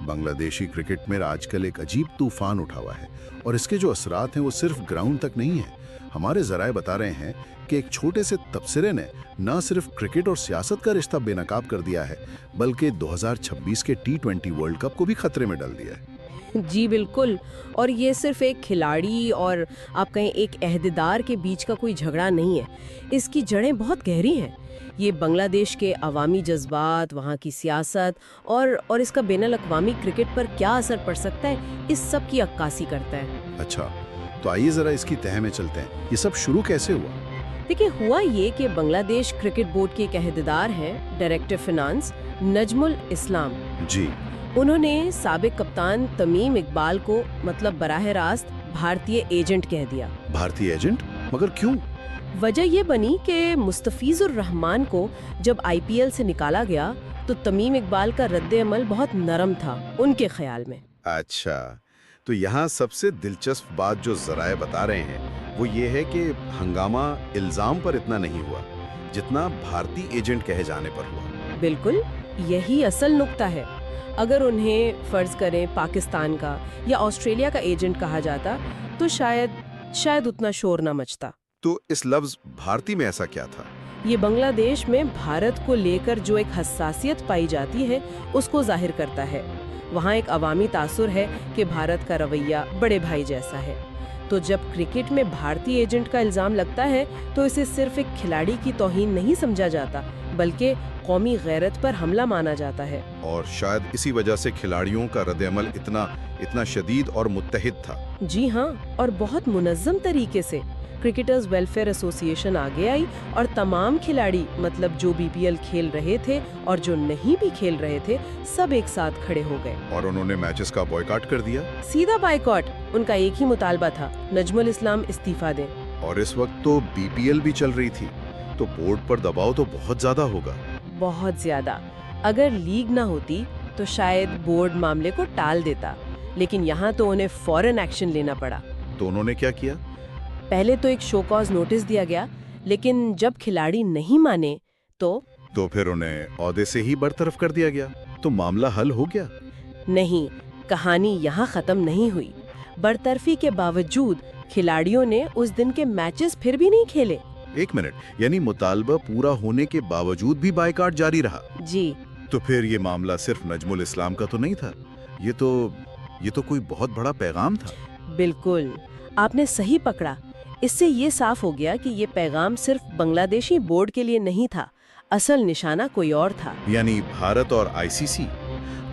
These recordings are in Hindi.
बांग्लादेशी क्रिकेट में आजकल एक अजीब तूफान उठा हुआ है और इसके जो असरात हैं वो सिर्फ ग्राउंड तक नहीं है। हमारे जराए बता रहे हैं कि एक छोटे से तबसरे ने न सिर्फ क्रिकेट और सियासत का रिश्ता बेनकाब कर दिया है, बल्कि 2026 के T20 वर्ल्ड कप को भी खतरे में डाल दिया है। जी बिल्कुल। और ये सिर्फ एक खिलाड़ी और आप कहें एक अहदेदार के बीच का कोई झगड़ा नहीं है। इसकी जड़ें बहुत गहरी हैं। ये बांग्लादेश के अवामी जज्बात, वहाँ की सियासत और इसका बैनुल अक़वामी क्रिकेट पर क्या असर पड़ सकता है, इस सब की अक्कासी करता है। अच्छा, तो आइए जरा इसकी तह में चलते हैं। ये सब शुरू कैसे हुआ? देखिए, हुआ ये कि बांग्लादेश क्रिकेट बोर्ड के एक अहदेदार हैं, डायरेक्टर फिनांस नजमुल इस्लाम जी। उन्होंने साबिक कप्तान तमीम इकबाल को मतलब बराह रास्त भारतीय एजेंट कह दिया। भारतीय एजेंट? मगर क्यों? वजह ये बनी कि मुस्तफिजुर रहमान को जब आईपीएल से निकाला गया तो तमीम इकबाल का रद्द-ए-अमल बहुत नरम था उनके ख्याल में। अच्छा, तो यहाँ सबसे दिलचस्प बात जो जराए बता रहे हैं वो ये है कि हंगामा इल्जाम पर इतना नहीं हुआ जितना भारतीय एजेंट कहे जाने पर हुआ। बिल्कुल, यही असल नुक्ता है। अगर उन्हें फर्ज करें पाकिस्तान का या ऑस्ट्रेलिया का एजेंट कहा जाता तो शायद उतना शोर न मचता। तो इस लफ्ज भारतीय में ऐसा क्या था? ये बांग्लादेश में भारत को लेकर जो एक हसासियत पाई जाती है उसको जाहिर करता है। वहाँ एक अवामी तासुर है कि भारत का रवैया बड़े भाई जैसा है। तो जब क्रिकेट में भारतीय एजेंट का इल्जाम लगता है तो इसे सिर्फ एक खिलाड़ी की तौहीन नहीं समझा जाता, बल्कि कौमी गैरत पर हमला माना जाता है। और शायद इसी वजह से खिलाड़ियों का रद्द-ए-अमल इतना शदीद और मुत्तहिद था। जी हाँ, और बहुत मुनज़्ज़म तरीके से। क्रिकेटर्स वेलफेयर एसोसिएशन आगे आई और तमाम खिलाड़ी मतलब जो बीपीएल खेल रहे थे और जो नहीं भी खेल रहे थे, सब एक साथ खड़े हो गए और उन्होंने मैचेस का बॉयकॉट कर दिया। सीधा बायकॉट। उनका एक ही मुतालबा था, नजमुल इस्लाम इस्तीफा दें। और इस वक्त तो बीपीएल भी चल रही थी, तो बोर्ड पर दबाव तो बहुत ज्यादा होगा। बहुत ज्यादा। अगर लीग ना होती तो शायद बोर्ड मामले को टाल देता, लेकिन यहाँ तो उन्हें फौरन एक्शन लेना पड़ा। तो उन्होंने क्या किया? पहले तो एक शो कॉज नोटिस दिया गया, लेकिन जब खिलाड़ी नहीं माने तो फिर उन्हें ओहदे से ही बरतरफ कर दिया गया। तो मामला हल हो गया? नहीं, कहानी यहाँ खत्म नहीं हुई। बरतरफी के बावजूद खिलाड़ियों ने उस दिन के मैचेस फिर भी नहीं खेले। एक मिनट, यानी मुतालबा पूरा होने के बावजूद भी बायकॉट जारी रहा? जी। तो फिर ये मामला सिर्फ नजमुल इस्लाम का तो नहीं था, ये तो कोई बहुत बड़ा पैगाम था। बिल्कुल, आपने सही पकड़ा। इससे ये साफ हो गया कि ये पैगाम सिर्फ बांग्लादेशी बोर्ड के लिए नहीं था, असल निशाना कोई और था। यानी भारत और आईसीसी।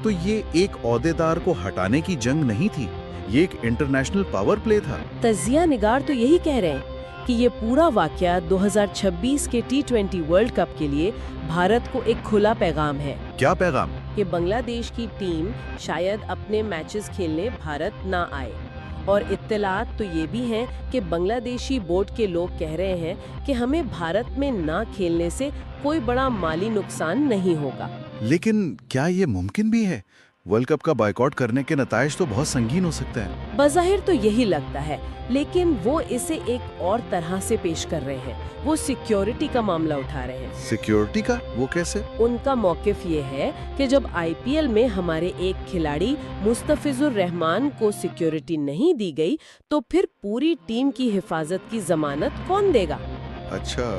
तो ये एक ओहदेदार को हटाने की जंग नहीं थी, ये एक इंटरनेशनल पावर प्ले था। तजिया निगार तो यही कह रहे हैं कि ये पूरा वाकया 2026 के T20 वर्ल्ड कप के लिए भारत को एक खुला पैगाम है। क्या पैगाम? कि बांग्लादेश की टीम शायद अपने मैचेस खेलने भारत ना आए। और इत्तलात तो ये भी हैं कि बांग्लादेशी बोर्ड के लोग कह रहे हैं कि हमें भारत में ना खेलने से कोई बड़ा माली नुकसान नहीं होगा। लेकिन क्या ये मुमकिन भी है? वर्ल्ड कप का बायकॉट करने के नताइज तो बहुत संगीन हो सकते हैं। बज़ाहिर तो यही लगता है, लेकिन वो इसे एक और तरह से पेश कर रहे हैं। वो सिक्योरिटी का मामला उठा रहे हैं। सिक्योरिटी का? वो कैसे? उनका मौक़िफ़ ये है कि जब आईपीएल में हमारे एक खिलाड़ी मुस्तफिजुर रहमान को सिक्योरिटी नहीं दी गई तो फिर पूरी टीम की हिफाजत की जमानत कौन देगा? अच्छा,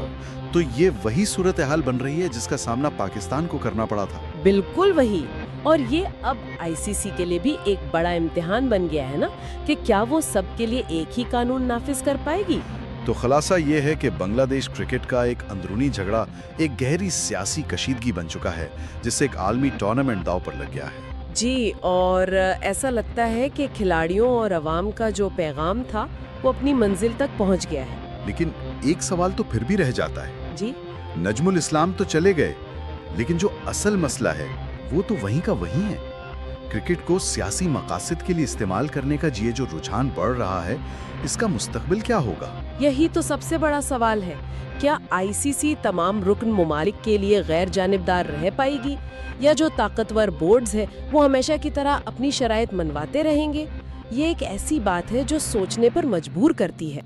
तो ये वही सूरत हाल बन रही है जिसका सामना पाकिस्तान को करना पड़ा था। बिल्कुल वही। और ये अब आईसीसी के लिए भी एक बड़ा इम्तिहान बन गया है ना, कि क्या वो सबके लिए एक ही कानून नाफिज कर पाएगी। तो खुलासा ये है कि बांग्लादेश क्रिकेट का एक अंदरूनी झगड़ा एक गहरी सियासी कशीदगी बन चुका है, जिससे एक आलमी टूर्नामेंट दांव पर लग गया है। जी, और ऐसा लगता है कि खिलाड़ियों और अवाम का जो पैगाम था वो अपनी मंजिल तक पहुंच गया है। लेकिन एक सवाल तो फिर भी रह जाता है। जी। नजमुल इस्लाम तो चले गए, लेकिन जो असल मसला है वो तो वहीं का वहीं है। क्रिकेट को सियासी मकासद के लिए इस्तेमाल करने का ये जो रुझान बढ़ रहा है, इसका मुस्तकबिल क्या होगा? यही तो सबसे बड़ा सवाल है। क्या आईसीसी तमाम रुकन मुमालिक के लिए गैर जानिबदार रह पाएगी, या जो ताकतवर बोर्ड्स है वो हमेशा की तरह अपनी शराइत मनवाते रहेंगे? ये एक ऐसी बात है जो सोचने पर मजबूर करती है।